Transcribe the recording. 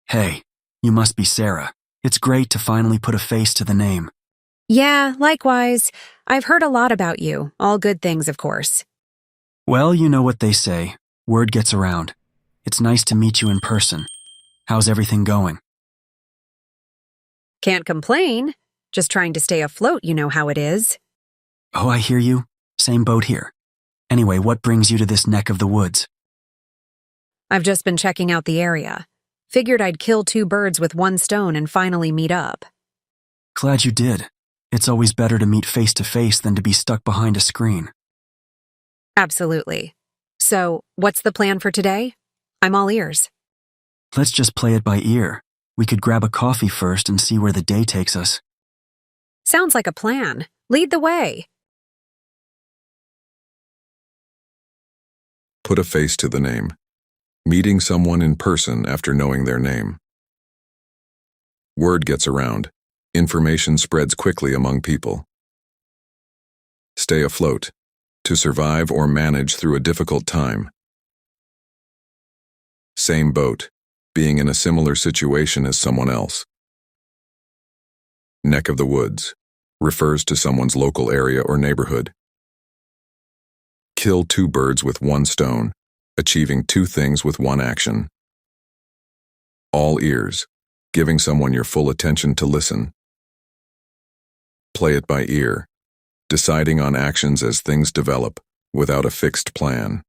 Hey, you must be Sarah. It's great to finally put a face to the name. Yeah, likewise. I've heard a lot about you. All good things, of course. Well, you know what they say. Word gets around. It's nice to meet you in person. How's everything going? Can't complain. Just trying to stay afloat, you know how it is. Oh, I hear you. Same boat here. Anyway, what brings you to this neck of the woods? I've just been checking out the area. Figured I'd kill two birds with one stone and finally meet up. Glad you did. It's always better to meet face to face than to be stuck behind a screen. Absolutely. So, what's the plan for today? I'm all ears. Let's just play it by ear. We could grab a coffee first and see where the day takes us. Sounds like a plan. Lead the way. Put a face to the name. Meeting someone in person after knowing their name. Word gets around. Information spreads quickly among people. Stay afloat. To survive or manage through a difficult time. Same boat. Being in a similar situation as someone else. Neck of the woods. Refers to someone's local area or neighborhood. Kill two birds with one stone. Achieving two things with one action. All ears. Giving someone your full attention to listen. Play it by ear. Deciding on actions as things develop, without a fixed plan.